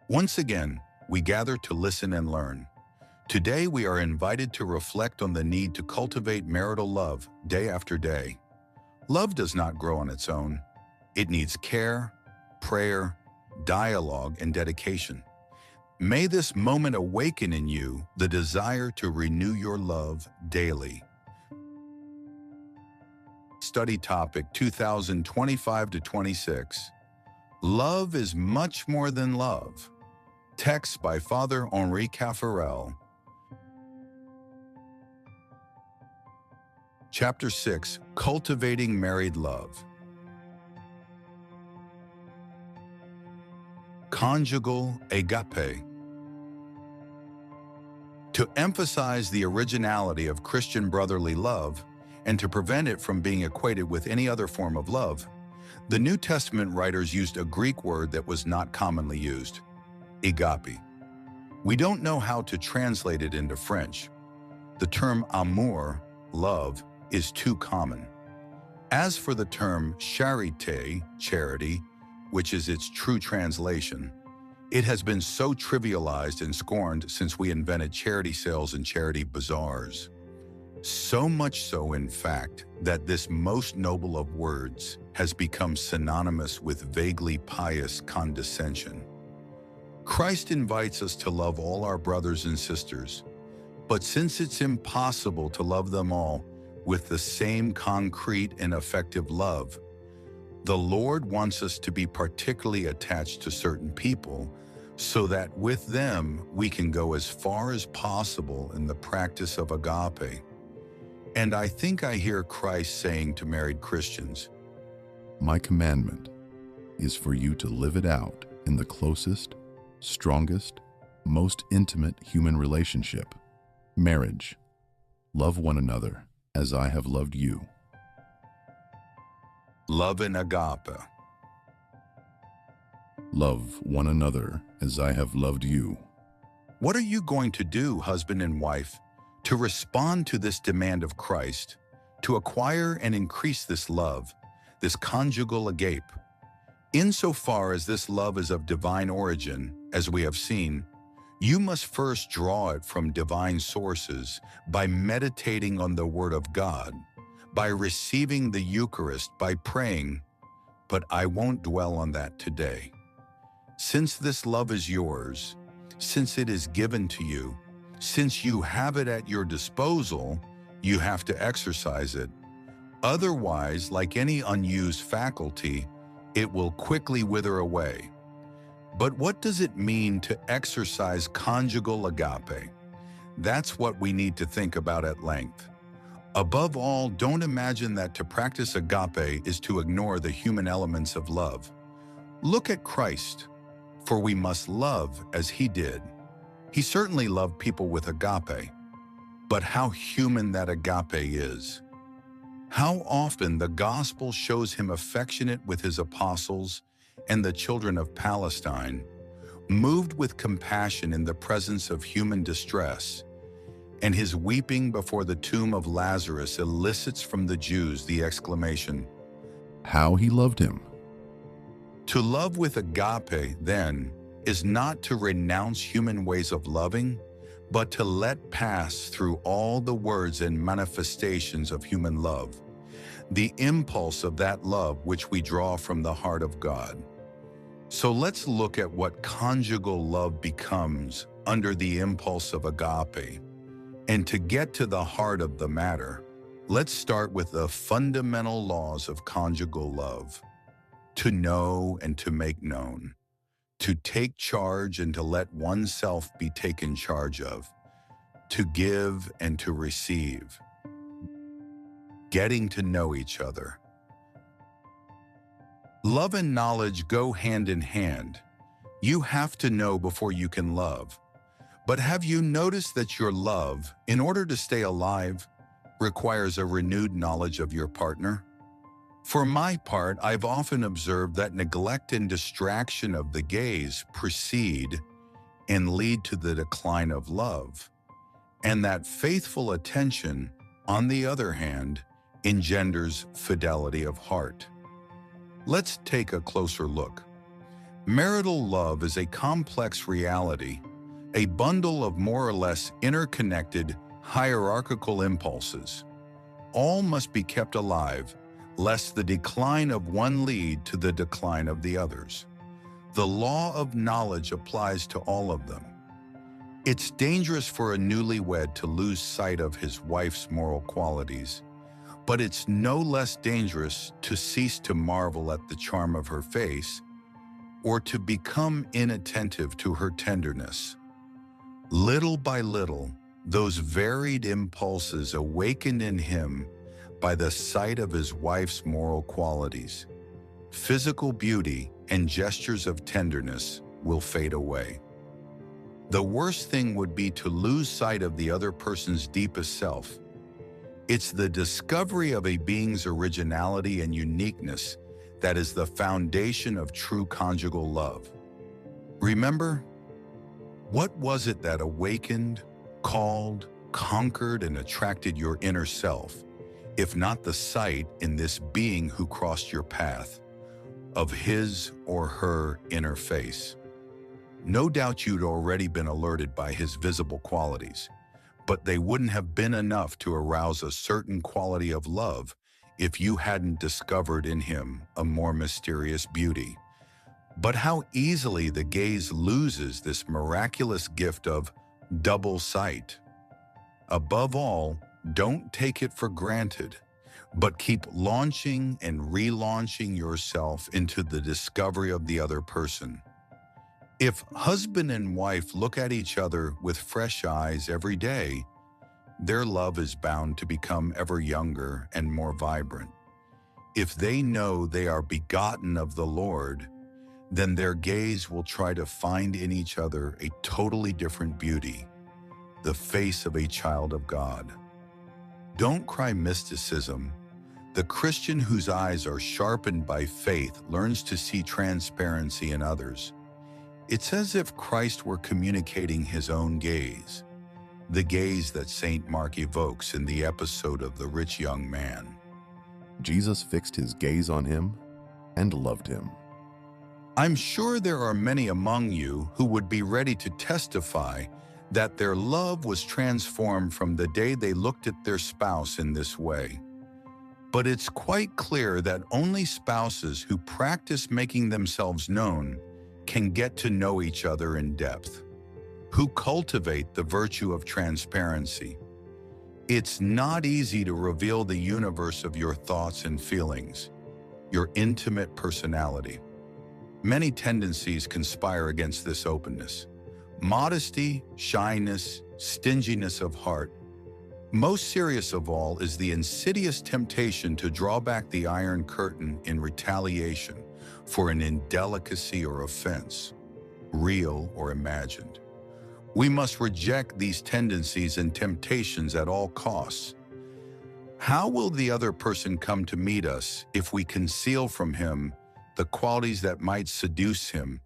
Once again, we gather to listen and learn. Today, we are invited to reflect on the need to cultivate marital love day after day. Love does not grow on its own. It needs care, prayer, dialogue, and dedication. May this moment awaken in you the desire to renew your love daily. Study topic 2025-26. Love is much more than love. Text by Father Henri Caffarel. Chapter 6, Cultivating Married Love. Conjugal agape. To emphasize the originality of Christian brotherly love and to prevent it from being equated with any other form of love, the New Testament writers used a Greek word that was not commonly used, agape. We don't know how to translate it into French. The term amour, love, is too common. As for the term charité, charity, which is its true translation, it has been so trivialized and scorned since we invented charity sales and charity bazaars. So much so, in fact, that this most noble of words has become synonymous with vaguely pious condescension. Christ invites us to love all our brothers and sisters, but since it's impossible to love them all with the same concrete and effective love, the Lord wants us to be particularly attached to certain people so that with them we can go as far as possible in the practice of agape. And I think I hear Christ saying to married Christians, My commandment is for you to live it out in the closest, strongest, most intimate human relationship, marriage. Love one another as I have loved you. love in agape. Love one another as I have loved you. What are you going to do, husband and wife, to respond to this demand of Christ, to acquire and increase this love, this conjugal agape? Insofar as this love is of divine origin, as we have seen, you must first draw it from divine sources by meditating on the Word of God, by receiving the Eucharist, by praying, but I won't dwell on that today. Since this love is yours, since it is given to you, since you have it at your disposal, you have to exercise it. Otherwise, like any unused faculty, it will quickly wither away. But what does it mean to exercise conjugal agape? That's what we need to think about at length. Above all, don't imagine that to practice agape is to ignore the human elements of love. Look at Christ, for we must love as he did. He certainly loved people with agape, but how human that agape is. How often the gospel shows him affectionate with his apostles and the children of Palestine, moved with compassion in the presence of human distress, and his weeping before the tomb of Lazarus elicits from the Jews the exclamation, How he loved him. To love with agape, then, is not to renounce human ways of loving, but to let pass through all the words and manifestations of human love, the impulse of that love which we draw from the heart of God. So let's look at what conjugal love becomes under the impulse of agape. And to get to the heart of the matter, let's start with the fundamental laws of conjugal love: to know and to make known, to take charge and to let oneself be taken charge of, to give and to receive, getting to know each other. Love and knowledge go hand in hand. You have to know before you can love. But have you noticed that your love, in order to stay alive, requires a renewed knowledge of your partner? For my part, I've often observed that neglect and distraction of the gaze precede and lead to the decline of love, and that faithful attention, on the other hand, engenders fidelity of heart. Let's take a closer look. Marital love is a complex reality, a bundle of more or less interconnected, hierarchical impulses. All must be kept alive, lest the decline of one lead to the decline of the others. The law of knowledge applies to all of them. It's dangerous for a newlywed to lose sight of his wife's moral qualities, but it's no less dangerous to cease to marvel at the charm of her face or to become inattentive to her tenderness. Little by little, those varied impulses awakened in him by the sight of his wife's moral qualities, physical beauty, and gestures of tenderness will fade away. The worst thing would be to lose sight of the other person's deepest self. It's the discovery of a being's originality and uniqueness that is the foundation of true conjugal love. Remember, what was it that awakened, called, conquered, and attracted your inner self, if not the sight in this being who crossed your path, of his or her inner face? No doubt you'd already been alerted by his visible qualities, but they wouldn't have been enough to arouse a certain quality of love if you hadn't discovered in him a more mysterious beauty. But how easily the gaze loses this miraculous gift of double sight. Above all, don't take it for granted, but keep launching and relaunching yourself into the discovery of the other person. If husband and wife look at each other with fresh eyes every day, their love is bound to become ever younger and more vibrant. If they know they are begotten of the Lord, then their gaze will try to find in each other a totally different beauty, the face of a child of God. Don't cry mysticism. The Christian whose eyes are sharpened by faith learns to see transparency in others. It's as if Christ were communicating his own gaze, the gaze that St. Mark evokes in the episode of the rich young man. Jesus fixed his gaze on him and loved him. I'm sure there are many among you who would be ready to testify that their love was transformed from the day they looked at their spouse in this way. But it's quite clear that only spouses who practice making themselves known can get to know each other in depth, who cultivate the virtue of transparency. It's not easy to reveal the universe of your thoughts and feelings, your intimate personality. Many tendencies conspire against this openness: modesty, shyness, stinginess of heart. Most serious of all is the insidious temptation to draw back the iron curtain in retaliation for an indelicacy or offense, real or imagined. We must reject these tendencies and temptations at all costs. How will the other person come to meet us if we conceal from him the qualities that might seduce him,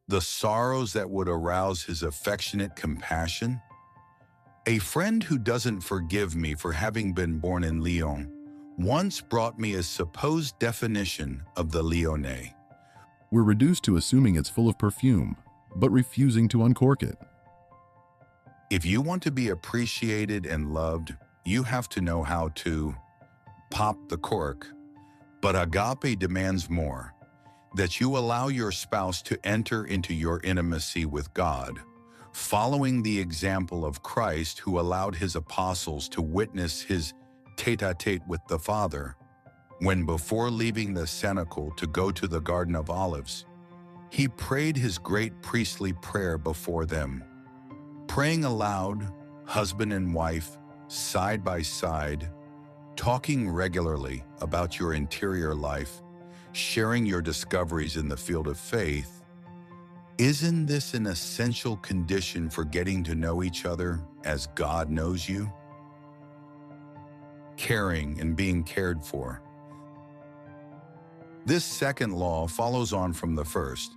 the sorrows that would arouse his affectionate compassion? A friend who doesn't forgive me for having been born in Lyon once brought me a supposed definition of the Lyonnais. We're reduced to assuming it's full of perfume, but refusing to uncork it. If you want to be appreciated and loved, you have to know how to pop the cork. But agape demands more, that you allow your spouse to enter into your intimacy with God, following the example of Christ, who allowed his apostles to witness his tête-à-tête with the Father, when before leaving the cenacle to go to the Garden of Olives, he prayed his great priestly prayer before them. Praying aloud, husband and wife, side by side, talking regularly about your interior life, sharing your discoveries in the field of faith. Isn't this an essential condition for getting to know each other as God knows you? Caring and being cared for. This second law follows on from the first.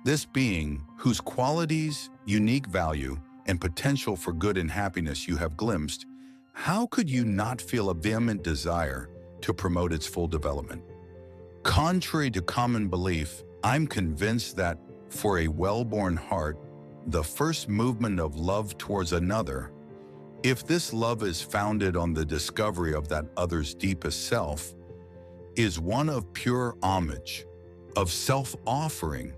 This being, whose qualities, unique value, and potential for good and happiness you have glimpsed, how could you not feel a vehement desire to promote its full development? Contrary to common belief, I'm convinced that For a well-born heart, the first movement of love towards another, if this love is founded on the discovery of that other's deepest self, is one of pure homage, of self-offering,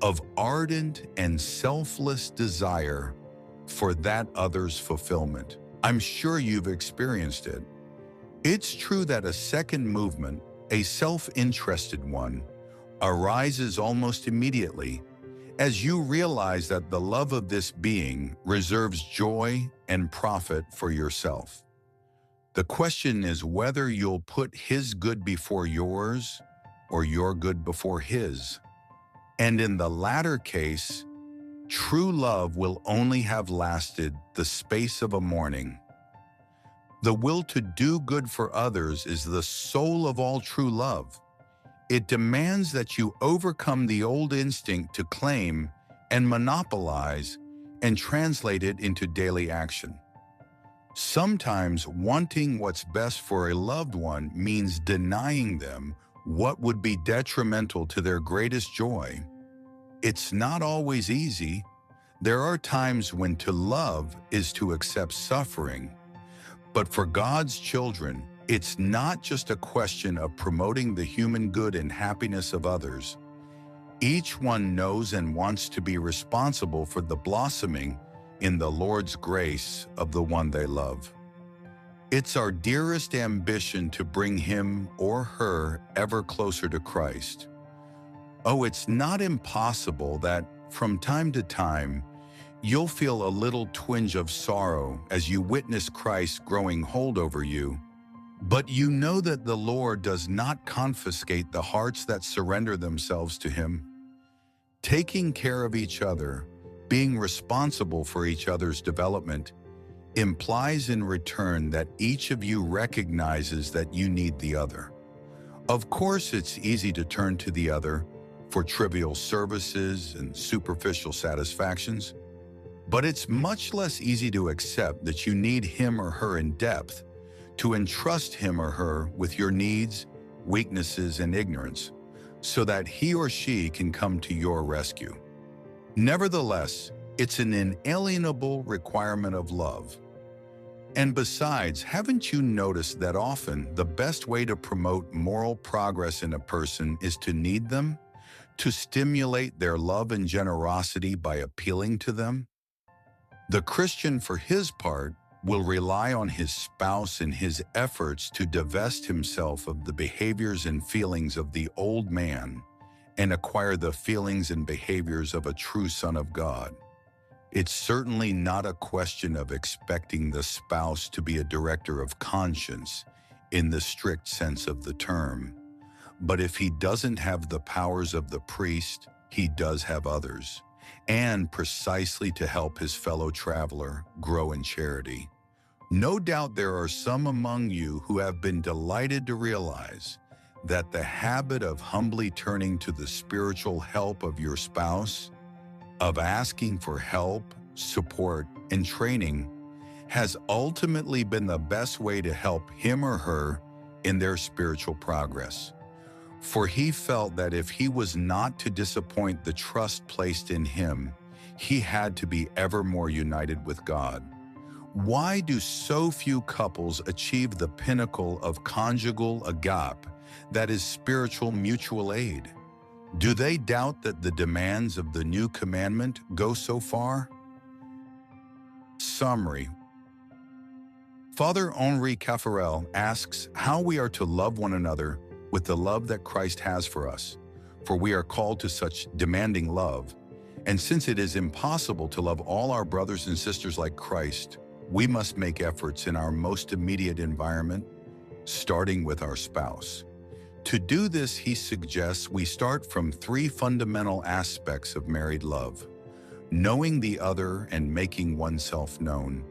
of ardent and selfless desire for that other's fulfillment. I'm sure you've experienced it. It's true that a second movement, a self-interested one, arises almost immediately as you realize that the love of this being reserves joy and profit for yourself. The question is whether you'll put his good before yours or your good before his. And in the latter case, true love will only have lasted the space of a morning. The will to do good for others is the soul of all true love. It demands that you overcome the old instinct to claim and monopolize and translate it into daily action. Sometimes wanting what's best for a loved one means denying them what would be detrimental to their greatest joy. It's not always easy. There are times when to love is to accept suffering. But for God's children, it's not just a question of promoting the human good and happiness of others. Each one knows and wants to be responsible for the blossoming in the Lord's grace of the one they love. It's our dearest ambition to bring him or her ever closer to Christ. Oh, it's not impossible that, from time to time, you'll feel a little twinge of sorrow as you witness Christ growing hold over you. But you know that the Lord does not confiscate the hearts that surrender themselves to him. Taking care of each other, being responsible for each other's development, implies in return that each of you recognizes that you need the other. Of course, it's easy to turn to the other for trivial services and superficial satisfactions, but it's much less easy to accept that you need him or her in depth, to entrust him or her with your needs, weaknesses, and ignorance, so that he or she can come to your rescue. Nevertheless, it's an inalienable requirement of love. And besides, haven't you noticed that often the best way to promote moral progress in a person is to need them, to stimulate their love and generosity by appealing to them? The Christian, for his part, will rely on his spouse in his efforts to divest himself of the behaviors and feelings of the old man and acquire the feelings and behaviors of a true son of God. It's certainly not a question of expecting the spouse to be a director of conscience in the strict sense of the term. But if he doesn't have the powers of the priest, he does have others, and precisely to help his fellow traveler grow in charity. No doubt there are some among you who have been delighted to realize that the habit of humbly turning to the spiritual help of your spouse, of asking for help, support, and training, has ultimately been the best way to help him or her in their spiritual progress. For he felt that if he was not to disappoint the trust placed in him, he had to be ever more united with God. Why do so few couples achieve the pinnacle of conjugal agape, that is spiritual mutual aid? Do they doubt that the demands of the new commandment go so far? Summary. Father Henri Caffarel asks how we are to love one another with the love that Christ has for us, for we are called to such demanding love, and since it is impossible to love all our brothers and sisters like Christ, we must make efforts in our most immediate environment, starting with our spouse. To do this, he suggests we start from three fundamental aspects of married love: knowing the other and making oneself known,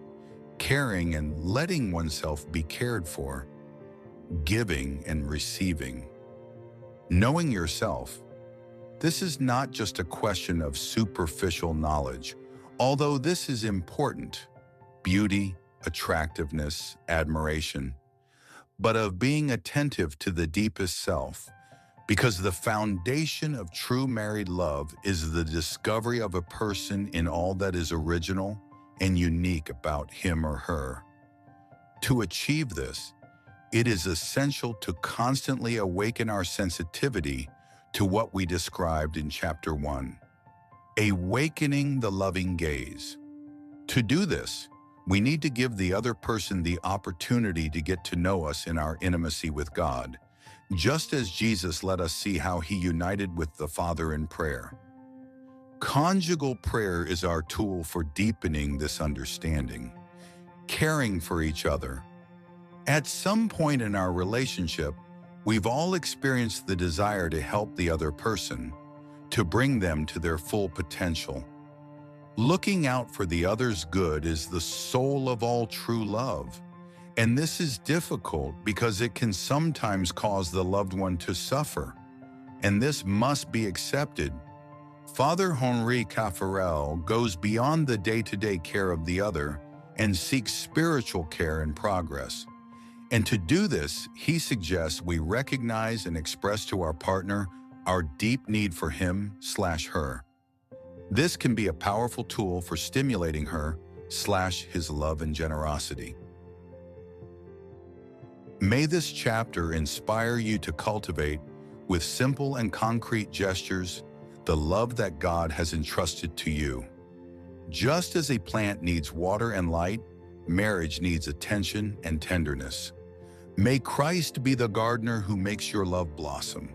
caring and letting oneself be cared for, giving and receiving. Knowing yourself. This is not just a question of superficial knowledge, although this is important: beauty, attractiveness, admiration, but of being attentive to the deepest self, Because the foundation of true married love is the discovery of a person in all that is original and unique about him or her. To achieve this, it is essential to constantly awaken our sensitivity to what we described in Chapter 1, awakening the loving gaze. To do this, we need to give the other person the opportunity to get to know us in our intimacy with God, just as Jesus let us see how he united with the Father in prayer. Conjugal prayer is our tool for deepening this understanding, caring for each other. At some point in our relationship, we've all experienced the desire to help the other person, to bring them to their full potential. Looking out for the other's good is the soul of all true love. And this is difficult because it can sometimes cause the loved one to suffer. And this must be accepted. Father Henri Caffarel goes beyond the day-to-day care of the other and seeks spiritual care and progress. And to do this, he suggests we recognize and express to our partner our deep need for him/her. This can be a powerful tool for stimulating her/his love and generosity. May this chapter inspire you to cultivate, with simple and concrete gestures, the love that God has entrusted to you. Just as a plant needs water and light, marriage needs attention and tenderness. May Christ be the gardener who makes your love blossom.